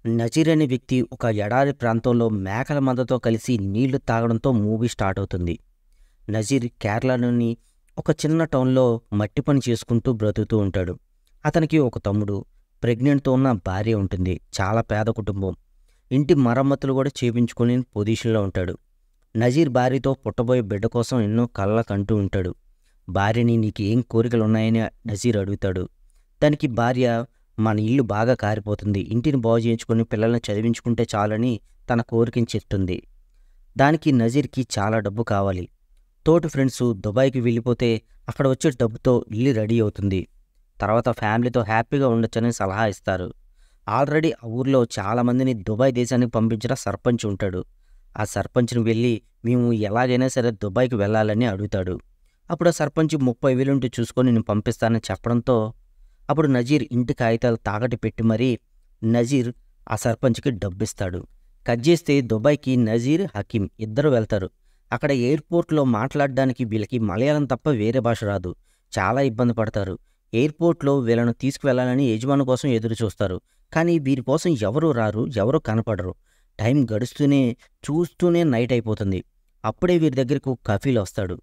నజీర్ అనే వ్యక్తి ఒక ఎడారి ప్రాంతంలో మేకల మందతో కలిసి నీళ్లు తాగడంతో మూవీ స్టార్ట్ అవుతుంది. నజీర్ కేరళలోని ఒక చిన్న టౌన్లో మట్టి పని చేసుకుంటూ బ్రతుకుతూ ఉంటాడు. అతనికి ఒక తమ్ముడు, ప్రెగ్నెంట్తో ఉన్న భార్య ఉంటుంది. చాలా పేద కుటుంబం. ఇంటి మరమ్మతులు కూడా చేయించుకునే పొజిషన్లో ఉంటాడు. నజీర్ భార్యతో పుట్టబోయే బిడ్డ కోసం ఎన్నో కలలకంటూ ఉంటాడు. భార్యని నీకు ఏం కోరికలు ఉన్నాయని నజీర్ అడుగుతాడు. దానికి భార్య, మన ఇల్లు బాగా కారిపోతుంది, ఇంటిని బాగు చేయించుకొని పిల్లల్ని చదివించుకుంటే చాలని తన కోరికని చెప్తుంది. దానికి నజీర్కి చాలా డబ్బు కావాలి. తోటి ఫ్రెండ్స్ దుబాయ్కి వెళ్ళిపోతే అక్కడ వచ్చే డబ్బుతో ఇల్లు రెడీ అవుతుంది. తర్వాత ఫ్యామిలీతో హ్యాపీగా ఉండొచ్చని సలహా ఇస్తారు. ఆల్రెడీ ఆ ఊర్లో చాలామందిని దుబాయ్ దేశానికి పంపించిన సర్పంచ్ ఉంటాడు. ఆ సర్పంచ్ని వెళ్ళి మేము ఎలాగైనా సరే దుబాయ్కి వెళ్ళాలని అడుగుతాడు. అప్పుడు ఆ సర్పంచ్ 30,000 ఉంటే చూసుకొని నేను పంపిస్తానని చెప్పడంతో అప్పుడు నజీర్ ఇంటి కాగితాలు తాకట్టు పెట్టి మరీ నజీర్ ఆ సర్పంచ్కి డబ్బిస్తాడు. కట్ చేస్తే దుబాయ్కి నజీర్, హకీం ఇద్దరు వెళ్తారు. అక్కడ ఎయిర్పోర్ట్లో మాట్లాడడానికి వీళ్ళకి మలయాళం తప్ప వేరే భాష రాదు. చాలా ఇబ్బంది పడతారు. ఎయిర్పోర్ట్లో వీళ్ళను తీసుకువెళ్లాలని యజమాని కోసం ఎదురు చూస్తారు. కానీ వీరి కోసం ఎవరూ రారు, ఎవరూ కనపడరు. టైం గడుస్తూనే చూస్తూనే నైట్ అయిపోతుంది. అప్పుడే వీరి దగ్గరకు కఫీల్ వస్తాడు.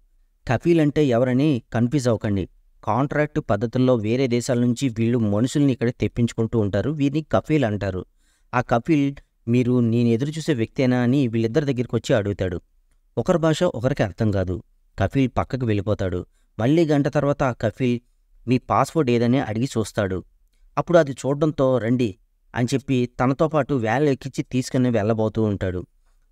కఫీల్ అంటే ఎవరని కన్ఫ్యూజ్ అవ్వకండి. కాంట్రాక్ట్ పద్ధతుల్లో వేరే దేశాల నుంచి వీళ్ళు మనుషుల్ని ఇక్కడ తెప్పించుకుంటూ ఉంటారు. వీరిని కఫీల్ అంటారు. ఆ కఫీల్ మీరు నేను ఎదురు చూసే వ్యక్తేనా అని వీళ్ళిద్దరి దగ్గరికి వచ్చి అడుగుతాడు. ఒకరి భాష ఒకరికి అర్థం కాదు. కఫీల్ పక్కకు వెళ్ళిపోతాడు. మళ్ళీ గంట తర్వాత ఆ కఫీల్ మీ పాస్పోర్ట్ ఏదని అడిగి చూస్తాడు. అప్పుడు అది చూడడంతో రండి అని చెప్పి తనతో పాటు వ్యాన్ ఎక్కించి తీసుకుని వెళ్ళబోతూ ఉంటాడు.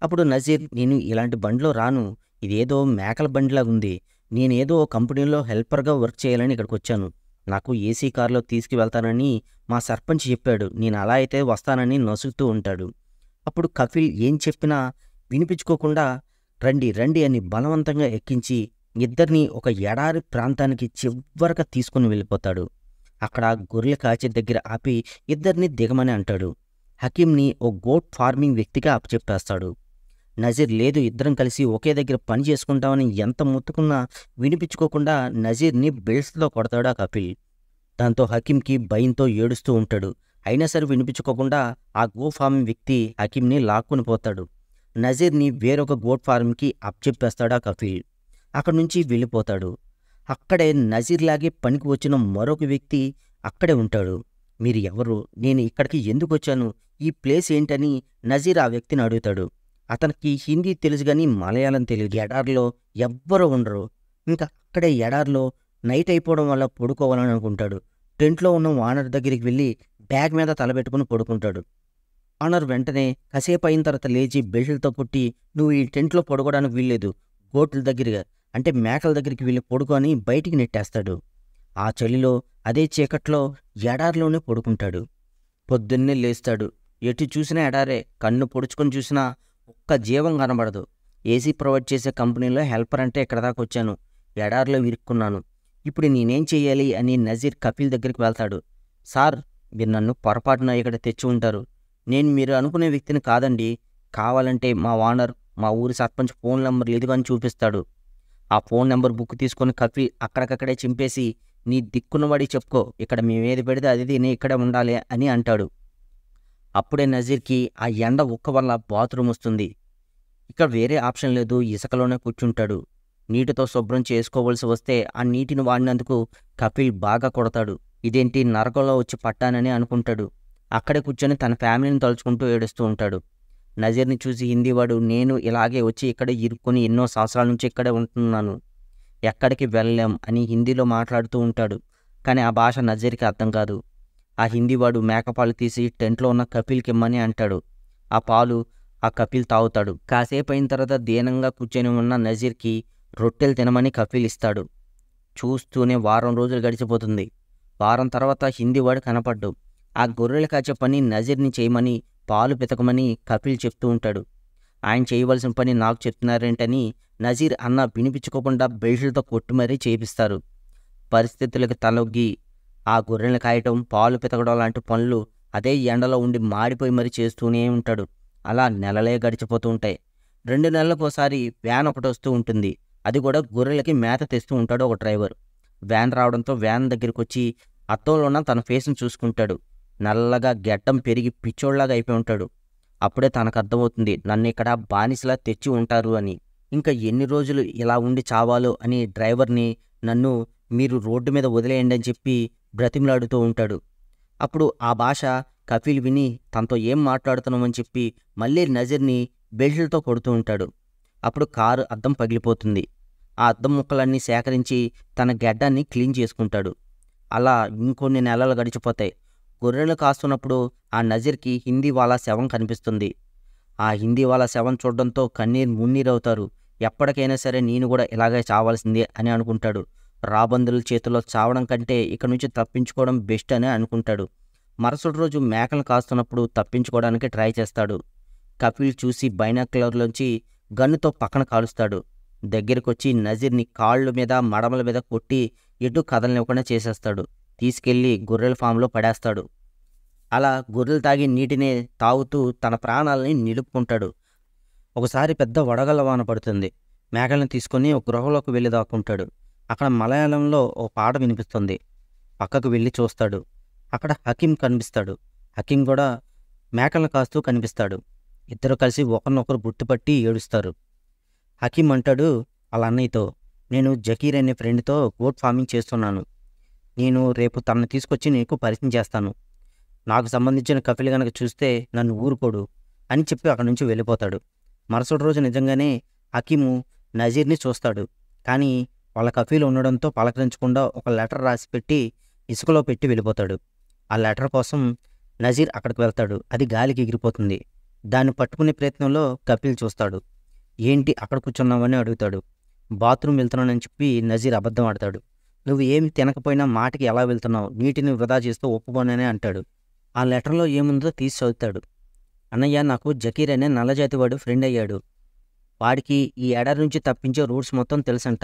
అప్పుడు నజీర్, నేను ఇలాంటి బండిలో రాను, ఇదేదో మేకల బండిలాగా ఉంది, నేనేదో కంపెనీలో హెల్పర్గా వర్క్ చేయాలని ఇక్కడికి వచ్చాను, నాకు ఏసీ కారులో తీసుకువెళ్తానని మా సర్పంచ్ చెప్పాడు, నేను అలా అయితే వస్తానని నసుగుతూ ఉంటాడు. అప్పుడు కఫీల్ ఏం చెప్పినా వినిపించుకోకుండా రండి రండి అని బలవంతంగా ఎక్కించి ఇద్దరిని ఒక ఎడారి ప్రాంతానికి చివరగా తీసుకుని వెళ్ళిపోతాడు. అక్కడ గొర్రెల కాచే దగ్గర ఆపి ఇద్దరిని దిగమని అంటాడు. హకీంని ఓ గోట్ ఫార్మింగ్ వ్యక్తిగా అప్పచెప్పేస్తాడు. నజీర్ లేదు, ఇద్దరం కలిసి ఒకే దగ్గర పని చేసుకుంటామని ఎంత ముత్తుకున్నా వినిపించుకోకుండా నజీర్ని బెల్ట్స్తో కొడతాడు ఆ కపిల్. దాంతో హకీంకి భయంతో ఏడుస్తూ ఉంటాడు. అయినా సరే వినిపించుకోకుండా ఆ గో ఫార్మింగ్ వ్యక్తి హకీంని లాక్కుని పోతాడు. నజీర్ని వేరొక గోట్ ఫార్మ్కి అప్పచెప్పేస్తాడు ఆ కఫీల్. అక్కడి నుంచి వెళ్ళిపోతాడు. అక్కడే నజీర్లాగే పనికి వచ్చిన మరొక వ్యక్తి అక్కడే ఉంటాడు. మీరు ఎవరు, నేను ఇక్కడికి ఎందుకు వచ్చాను, ఈ ప్లేస్ ఏంటని నజీర్ ఆ వ్యక్తిని అడుగుతాడు. అతనికి హిందీ తెలుసు కానీ మలయాళం తెలియదు. ఎడారిలో ఎవ్వరూ ఉండరు. ఇంకా అక్కడే ఎడారిలో నైట్ అయిపోవడం వల్ల పడుకోవాలని అనుకుంటాడు. టెంట్లో ఉన్న ఓనర్ దగ్గరికి వెళ్ళి బ్యాగ్ మీద తలబెట్టుకుని పడుకుంటాడు. ఓనర్ వెంటనే కాసేపు అయిన తర్వాత లేచి బెల్ట్లతో కొట్టి, నువ్వు ఈ టెంట్లో పడుకోవడానికి వీల్లేదు, గోట్ల దగ్గరగా అంటే మేకల దగ్గరికి వెళ్ళి పడుకొని బయటికి నెట్టేస్తాడు. ఆ చలిలో అదే చీకట్లో ఎడారిలోనే పడుకుంటాడు. పొద్దున్నే లేస్తాడు. ఎటు చూసినా ఎడారే, కన్ను పొడుచుకొని చూసినా ఒక్క జీవం కనబడదు. ఏసీ ప్రొవైడ్ చేసే కంపెనీలో హెల్పర్ అంటే ఇక్కడ దాకా వచ్చాను, ఎడారిలో ఇరుక్కున్నాను, ఇప్పుడు నేనేం చెయ్యాలి అని నజీర్ కపిల్ దగ్గరికి వెళ్తాడు. సార్, మీరు నన్ను పొరపాటున ఇక్కడ తెచ్చి ఉంటారు, నేను మీరు అనుకునే వ్యక్తిని కాదండి, కావాలంటే మా ఓనర్, మా ఊరి సర్పంచ్ ఫోన్ నెంబర్ ఇదిగని చూపిస్తాడు. ఆ ఫోన్ నెంబర్ బుక్ తీసుకొని కఫీ అక్కడికక్కడే చింపేసి, నీ దిక్కున్నవాడి చెప్పుకో, ఇక్కడ మేమేది పెడితే అది తిని ఇక్కడే ఉండాలి అని అంటాడు. అప్పుడే నజీర్కి ఆ ఎండ ఉక్క వల్ల బాత్రూమ్ వస్తుంది. ఇక్కడ వేరే ఆప్షన్ లేదు, ఇసుకలోనే కూర్చుంటాడు. నీటితో శుభ్రం చేసుకోవలసి వస్తే ఆ నీటిని వాడినందుకు కపిల్ బాగా కొడతాడు. ఇదేంటి నరకంలో వచ్చి పట్టానని అనుకుంటాడు. అక్కడే కూర్చొని తన ఫ్యామిలీని తలుచుకుంటూ ఏడుస్తూ ఉంటాడు. నజీర్ని చూసి హిందీవాడు, నేను ఇలాగే వచ్చి ఇక్కడే ఇరుక్కొని ఎన్నో సంవత్సరాల నుంచి ఇక్కడే ఉంటున్నాను, ఎక్కడికి వెళ్ళలేం అని హిందీలో మాట్లాడుతూ ఉంటాడు. కానీ ఆ భాష నజీర్కి అర్థం కాదు. ఆ హిందీవాడు మేకపాలు తీసి టెంట్లో ఉన్న కపిల్కి ఇమ్మని అంటాడు. ఆ పాలు ఆ కపిల్ తాగుతాడు. కాసేపు అయిన తర్వాత దీనంగా కూర్చొని ఉన్న నజీర్కి రొట్టెలు తినమని కపిల్ ఇస్తాడు. చూస్తూనే వారం రోజులు గడిచిపోతుంది. వారం తర్వాత హిందీవాడు కనపడ్డు. ఆ గొర్రెలు కాచే పని నజీర్ని చేయమని, పాలు పితకమని కపిల్ చెప్తూ ఉంటాడు. ఆయన చేయవలసిన పని నాకు చెప్తున్నారేంటని నజీర్ అన్న వినిపించుకోకుండా బెల్ట్లతో కొట్టి మరీ చేపిస్తారు. పరిస్థితులకు తలొగ్గి ఆ గొర్రెలను కాయటం, పాలు పితకడం లాంటి పనులు అదే ఎండలో ఉండి మాడిపోయి మరీ చేస్తూనే ఉంటాడు. అలా నెలలే గడిచిపోతూ ఉంటాయి. 2 నెలలకోసారి వ్యాన్ ఒకటి వస్తూ ఉంటుంది. అది కూడా గొర్రెలకి మేత తెస్తూ ఉంటాడు ఒక డ్రైవర్. వ్యాన్ రావడంతో వ్యాన్ దగ్గరికి వచ్చి అద్దంలో ఉన్న తన ఫేస్ని చూసుకుంటాడు. నల్లగా గెడ్డం పెరిగి పిచ్చోళ్లాగా అయిపోయి ఉంటాడు. అప్పుడే తనకు అర్థమవుతుంది నన్నిక్కడ బానిసలా తెచ్చి ఉంటారు అని. ఇంకా ఎన్ని రోజులు ఇలా ఉండి చావాలో అని డ్రైవర్ని నన్ను మీరు రోడ్డు మీద వదిలేయండి అని చెప్పి బ్రతిమలాడుతూ ఉంటాడు. అప్పుడు ఆ భాష కఫీల్ విని తనతో ఏం మాట్లాడుతున్నామని చెప్పి మళ్ళీ నజీర్ని బెల్ట్లతో కొడుతూ ఉంటాడు. అప్పుడు కారు అద్దం పగిలిపోతుంది. ఆ అద్దం ముక్కలన్నీ సేకరించి తన గెడ్డాన్ని క్లీన్ చేసుకుంటాడు. అలా ఇంకొన్ని నెలలు గడిచిపోతాయి. గొర్రెలు కాస్తున్నప్పుడు ఆ నజీర్కి హిందీ వాళ్ళ శవం కనిపిస్తుంది. ఆ హిందీ వాళ్ళ శవం చూడడంతో కన్నీరు మున్నీరవుతారు. ఎప్పటికైనా సరే నేను కూడా ఇలాగే చావాల్సిందే అని అనుకుంటాడు. రాబందుల చేతిలో చావడం కంటే ఇక నుంచి తప్పించుకోవడం బెస్ట్ అని అనుకుంటాడు. మరుసటి రోజు మేకలు కాస్తున్నప్పుడు తప్పించుకోవడానికి ట్రై చేస్తాడు. కపిల్ చూసి బైనాక్యులర్లోంచి గన్నుతో పక్కన కాలుస్తాడు. దగ్గరికొచ్చి నజీర్ని కాళ్ళు మీద మడమల మీద కొట్టి ఎటు కదలనివ్వకుండా చేసేస్తాడు. తీసుకెళ్లి గొర్రెల ఫామ్లో పడేస్తాడు. అలా గొర్రెలు తాగి నీటిని తాగుతూ తన ప్రాణాలని నిలుపుకుంటాడు. ఒకసారి పెద్ద వడగళ్ల వాన పడుతుంది. మేకలను తీసుకొని ఒక గృహలోకి వెళ్ళి దాక్కుంటాడు. అక్కడ మలయాళంలో ఓ పాట వినిపిస్తుంది. పక్కకు వెళ్ళి చూస్తాడు. అక్కడ హకీం కనిపిస్తాడు. హకీం కూడా మేకలను కాస్తూ కనిపిస్తాడు. ఇద్దరు కలిసి ఒకరినొకరు గుర్తుపట్టి ఏడుస్తారు. హకీం అంటాడు వాళ్ళ అన్నయ్యతో, నేను జకీర్ అనే ఫ్రెండ్తో గోట్ ఫార్మింగ్ చేస్తున్నాను. నేను రేపు తనని తీసుకొచ్చి నీకు పరిచయం చేస్తాను. నాకు సంబంధించిన కఫీల్ గనక చూస్తే నన్ను ఊరుకోడు అని చెప్పి అక్కడి నుంచి వెళ్ళిపోతాడు. మరుసటి రోజు నిజంగానే హకీము నజీర్ని చూస్తాడు. కానీ వాళ్ళ కఫీలు ఉండడంతో పలకరించకుండా ఒక లెటర్ రాసి పెట్టి ఇసుకలో పెట్టి వెళ్ళిపోతాడు. ఆ లెటర్ కోసం నజీర్ అక్కడికి వెళ్తాడు. అది గాలికి ఎగిరిపోతుంది. దాన్ని పట్టుకునే ప్రయత్నంలో కపిల్ చూస్తాడు. ఏంటి అక్కడ కూర్చున్నావని అడుగుతాడు. బాత్రూమ్ వెళ్తున్నానని చెప్పి నజీర్ అబద్ధం ఆడతాడు. నువ్వు ఏమి తినకపోయినా మాటికి ఎలా వెళ్తున్నావు, నీటిని వృధా చేస్తూ ఒప్పుకోననే అంటాడు. ఆ లెటర్లో ఏముందో తీసి చదువుతాడు. అన్నయ్య, నాకు జకీర్ అనే నల్లజాతివాడు ఫ్రెండ్ అయ్యాడు. వాడికి ఈ ఎడారి నుంచి తప్పించే రూట్స్ మొత్తం తెలుసంట.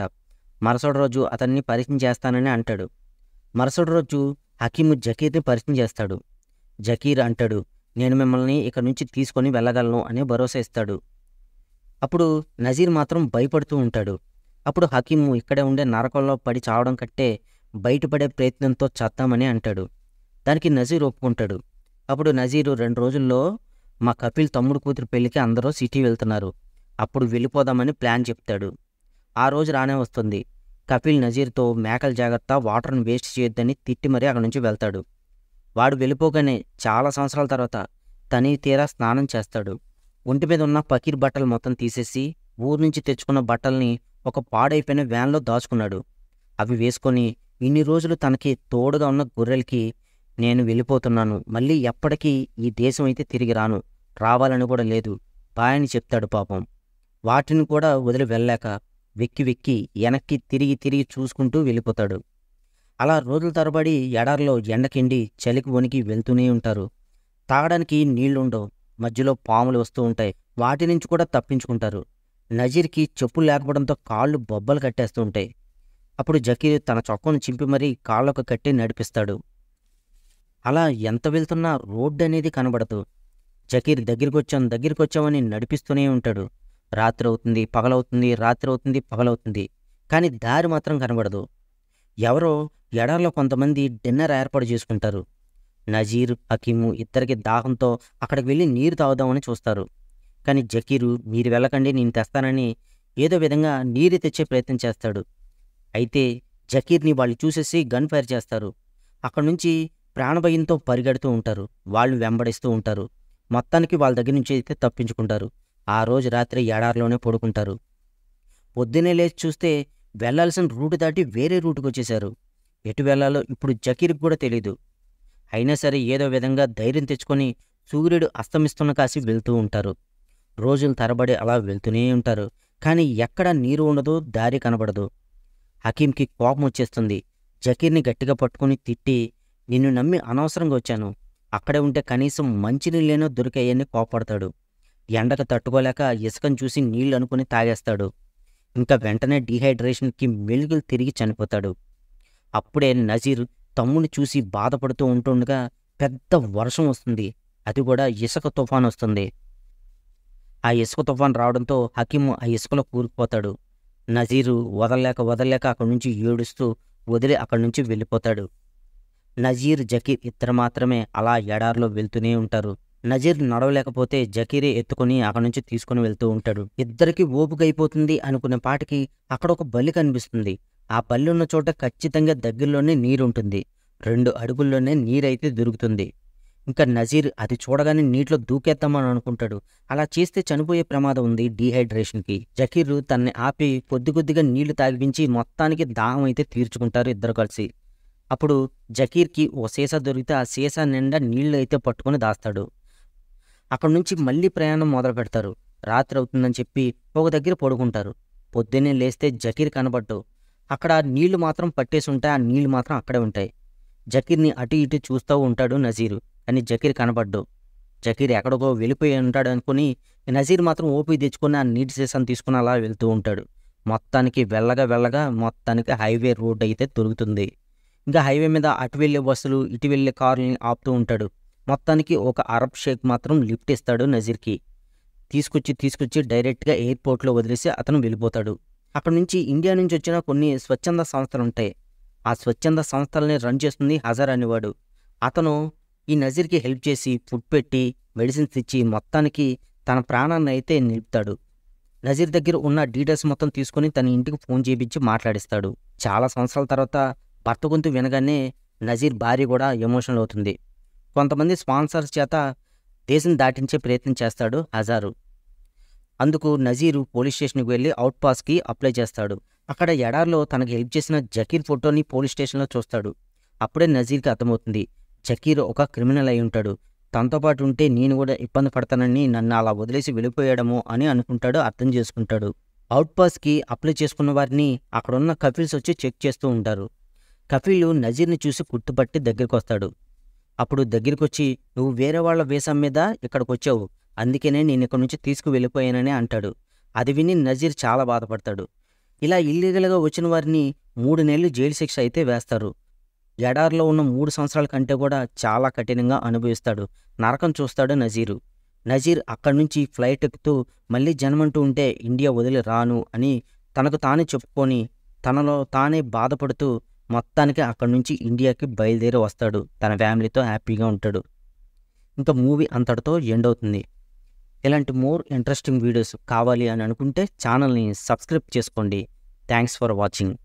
మరుసటి రోజు అతన్ని పరిచయం చేస్తానని అంటాడు. మరుసటి రోజు హకీము జకీర్ని పరిచయం చేస్తాడు. జకీర్ అంటాడు, నేను మిమ్మల్ని ఇక్కడ నుంచి తీసుకొని వెళ్ళగలను అని భరోసా ఇస్తాడు. అప్పుడు నజీర్ మాత్రం భయపడుతూ ఉంటాడు. అప్పుడు హకీము ఇక్కడే ఉండే నరకంలో పడి చావడం కంటే బయటపడే ప్రయత్నంతో చేద్దామని అంటాడు. దానికి నజీర్ ఒప్పుకుంటాడు. అప్పుడు నజీరు 2 రోజుల్లో మా కపిల్ తమ్ముడు కూతురు పెళ్లికి అందరూ సిటీ వెళ్తున్నారు, అప్పుడు వెళ్ళిపోదామని ప్లాన్ చెప్తాడు. ఆ రోజు రానే వస్తుంది. కపిల్ నజీర్తో మేకల జాగ్రత్త, వాటర్ని వేస్ట్ చేయొద్దని తిట్టి మరీ అక్కడి నుంచి వెళ్తాడు. వాడు వెళ్ళిపోగానే చాలా సంవత్సరాల తర్వాత తని తీరా స్నానం చేస్తాడు. ఒంటి మీద ఉన్న పకీర్ బట్టలు మొత్తం తీసేసి ఊరు నుంచి తెచ్చుకున్న బట్టల్ని ఒక పాడైపోయిన వ్యాన్లో దాచుకున్నాడు. అవి వేసుకొని ఇన్ని రోజులు తనకి తోడుగా ఉన్న గొర్రెలకి, నేను వెళ్ళిపోతున్నాను, మళ్ళీ ఎప్పటికీ ఈ దేశం అయితే తిరిగి రాను, రావాలని కూడా లేదు బాయ్ అని చెప్తాడు. పాపం వాటిని కూడా వదిలి వెళ్ళాక వెక్కి వెక్కి వెనక్కి తిరిగి తిరిగి చూసుకుంటూ వెళ్ళిపోతాడు. అలా రోజుల తరబడి ఎడారిలో ఎండకెండి చలికి వణికి వెళ్తూనే ఉంటారు. తాగడానికి నీళ్లుండవు. మధ్యలో పాములు వస్తూ ఉంటాయి. వాటి నుంచి కూడా తప్పించుకుంటారు. నజీర్కి చెప్పులు లేకపోవడంతో కాళ్ళు బొబ్బలు కట్టేస్తూ ఉంటాయి. అప్పుడు జకీర్ తన చొక్కాను చింపి మరీ కాళ్ళకు కట్టి నడిపిస్తాడు. అలా ఎంత వెళ్తున్నా రోడ్డు అనేది కనబడదు. జకీర్ దగ్గరికొచ్చామని నడిపిస్తూనే ఉంటాడు. రాత్రి అవుతుంది, పగలవుతుంది, రాత్రి అవుతుంది, పగలవుతుంది, కానీ దారి మాత్రం కనబడదు. ఎవరో ఎడారిలో కొంతమంది డిన్నర్ ఏర్పాటు చేసుకుంటారు. నజీర్, హకీము ఇద్దరికి దాహంతో అక్కడికి వెళ్ళి నీరు తాగుదామని చూస్తారు. కానీ జకీరు, మీరు వెళ్ళకండి, నేను తెస్తానని ఏదో విధంగా నీరు తెచ్చే ప్రయత్నం చేస్తాడు. అయితే జకీర్ని వాళ్ళు చూసేసి గన్ ఫైర్ చేస్తారు. అక్కడి నుంచి ప్రాణభయంతో పరిగెడుతూ ఉంటారు. వాళ్ళు వెంబడిస్తూ ఉంటారు. మొత్తానికి వాళ్ళ దగ్గర నుంచి అయితే తప్పించుకుంటారు. ఆ రోజు రాత్రి ఎడారిలోనే పడుకుంటారు. పొద్దునే లేచి చూస్తే వెళ్లాల్సిన రూటు దాటి వేరే రూటుకు వచ్చేశారు. ఎటు వెళ్లాలో ఇప్పుడు జకీర్కి కూడా తెలీదు. అయినా సరే ఏదో విధంగా ధైర్యం తెచ్చుకొని సూర్యుడు అస్తమిస్తున్న కాసి వెళ్తూ ఉంటారు. రోజులు తరబడి అలా వెళ్తూనే ఉంటారు. కానీ ఎక్కడా నీరు ఉండదు, దారి కనబడదు. హకీంకి కోపం వచ్చేస్తుంది. జకీర్ని గట్టిగా పట్టుకుని తిట్టి, నిన్ను నమ్మి అనవసరంగా వచ్చాను, అక్కడే ఉంటే కనీసం మంచినీళ్ళేనో దొరికాయని కోపడతాడు. ఎండకు తట్టుకోలేక ఇసుకను చూసి నీళ్లు అనుకుని తాగేస్తాడు. ఇంకా వెంటనే డీహైడ్రేషన్కి మెలుగులు తిరిగి చనిపోతాడు. అప్పుడే నజీర్ తమ్ముని చూసి బాధపడుతూ ఉంటుండగా పెద్ద వర్షం వస్తుంది. అది కూడా ఇసుక తుఫాన్ వస్తుంది. ఆ ఇసుక తుఫాన్ రావడంతో హకీము ఆ ఇసుకలో కూరుకుపోతాడు. నజీరు వదలలేక అక్కడి నుంచి ఏడుస్తూ వదిలి అక్కడి నుంచి వెళ్ళిపోతాడు. నజీర్, జకీర్ ఇద్దరు మాత్రమే అలా ఎడారిలో వెళ్తూనే ఉంటారు. నజీర్ నడవలేకపోతే జకీరే ఎత్తుకొని అక్కడి నుంచి తీసుకుని వెళ్తూ ఉంటాడు. ఇద్దరికి ఓపికైపోతుంది అనుకునే పాటికి అక్కడ ఒక బల్లి కనిపిస్తుంది. ఆ బల్లి ఉన్న చోట ఖచ్చితంగా దగ్గరలోనే నీరుంటుంది. 2 అడుగుల్లోనే నీరైతే దొరుకుతుంది. ఇంకా నజీర్ అది చూడగానే నీటిలో దూకేద్దామని అనుకుంటాడు. అలా చేస్తే చనిపోయే ప్రమాదం ఉంది డీహైడ్రేషన్కి. జకీర్ తన్ని ఆపి కొద్ది కొద్దిగా నీళ్లు తాగిపించి మొత్తానికి దాహం అయితే తీర్చుకుంటారు ఇద్దరు కలిసి. అప్పుడు జకీర్కి ఓ సీసా దొరికితే ఆ సీసా నిండా నీళ్లు అయితే పట్టుకొని దాస్తాడు. అక్కడి నుంచి మళ్ళీ ప్రయాణం మొదలు పెడతారు. రాత్రి అవుతుందని చెప్పి ఒక దగ్గర పడుకుంటారు. పొద్దున్నే లేస్తే జకీర్ కనబడ్డు. అక్కడ నీళ్లు మాత్రం పట్టేసి ఉంటాయి. ఆ నీళ్లు మాత్రం అక్కడే ఉంటాయి. జకీర్ని అటు ఇటు చూస్తూ ఉంటాడు నజీరు. కానీ జకీర్ కనబడ్డు. జకీర్ ఎక్కడికో వెళ్ళిపోయి ఉంటాడు అనుకుని నజీర్ మాత్రం ఓపిక తెచ్చుకొని ఆ నీటి సీసాను తీసుకుని అలా వెళ్తూ ఉంటాడు. మొత్తానికి వెళ్ళగా మొత్తానికి హైవే రోడ్ అయితే దొరుకుతుంది. ఇంకా హైవే మీద అటు వెళ్ళే బస్సులు ఇటు వెళ్ళే కార్లని ఆపుతూ ఉంటాడు. మొత్తానికి ఒక అరబ్ షేక్ మాత్రం లిఫ్ట్ ఇస్తాడు నజీర్కి. తీసుకొచ్చి డైరెక్ట్గా ఎయిర్పోర్ట్లో వదిలేసి అతను వెళ్ళిపోతాడు. అక్కడ నుంచి ఇండియా నుంచి వచ్చిన కొన్ని స్వచ్ఛంద సంస్థలు ఉంటాయి. ఆ స్వచ్ఛంద సంస్థలని రన్ చేస్తుంది హజార్ అనేవాడు. అతను ఈ నజీర్కి హెల్ప్ చేసి ఫుడ్ పెట్టి మెడిసిన్స్ ఇచ్చి మొత్తానికి తన ప్రాణాన్ని అయితే నిలుపుతాడు. నజీర్ దగ్గర ఉన్న డీటెయిల్స్ మొత్తం తీసుకొని తన ఇంటికి ఫోన్ చేయించి మాట్లాడిస్తాడు. చాలా సంవత్సరాల తర్వాత భర్త గొంతు వినగానే నజీర్ భార్య కూడా ఎమోషనల్ అవుతుంది. కొంతమంది స్పాన్సర్స్ చేత దేశం దాటించే ప్రయత్నం చేస్తాడు హజారు. అందుకు నజీరు పోలీస్ స్టేషన్కి వెళ్ళి అవుట్ పాస్కి అప్లై చేస్తాడు. అక్కడ ఎడార్లో తనకు హెల్ప్ చేసిన జకీర్ ఫోటోని పోలీస్ స్టేషన్లో చూస్తాడు. అప్పుడే నజీర్కి అర్థమవుతుంది జకీర్ ఒక క్రిమినల్ అయి ఉంటాడు. తనతో పాటు ఉంటే నేను కూడా ఇబ్బంది పడతానని నన్ను అలా వదిలేసి వెళ్ళిపోయాడము అని అనుకుంటాడు. అర్థం చేసుకుంటాడు. అవుట్ పాస్కి అప్లై చేసుకున్న వారిని అక్కడున్న కఫీల్స్ వచ్చి చెక్ చేస్తూ ఉంటారు. కఫీలు నజీర్ని చూసి గుర్తుపట్టి దగ్గరికి వస్తాడు. అప్పుడు దగ్గరికొచ్చి నువ్వు వేరే వాళ్ళ వీసా మీద ఇక్కడికి వచ్చావు, అందుకనే నేను ఇక్కడ నుంచి తీసుకువెళ్ళిపోయానని అంటాడు. అది విని నజీర్ చాలా బాధపడతాడు. ఇలా ఇల్లీగల్గా వచ్చిన వారిని 3 నెలలు జైలు శిక్ష అయితే వేస్తారు. ఎడారిలో ఉన్న 3 సంవత్సరాల కంటే కూడా చాలా కఠినంగా అనుభవిస్తాడు. నరకం చూస్తాడు నజీరు. నజీర్ అక్కడి నుంచి ఫ్లైట్ ఎక్కుతూ మళ్ళీ జన్మంటూ ఉంటే ఇండియా వదిలి రాను అని తనకు తానే చెప్పుకొని తనలో తానే బాధపడుతూ మొత్తానికి అక్కడి నుంచి ఇండియాకి బయలుదేరి వస్తాడు. తన ఫ్యామిలీతో హ్యాపీగా ఉంటాడు. ఇంకా మూవీ అంతటితో ఎండ్ అవుతుంది. ఇలాంటి మోర్ ఇంట్రెస్టింగ్ వీడియోస్ కావాలి అని అనుకుంటే ఛానల్ని సబ్స్క్రైబ్ చేసుకోండి. Thanks for watching.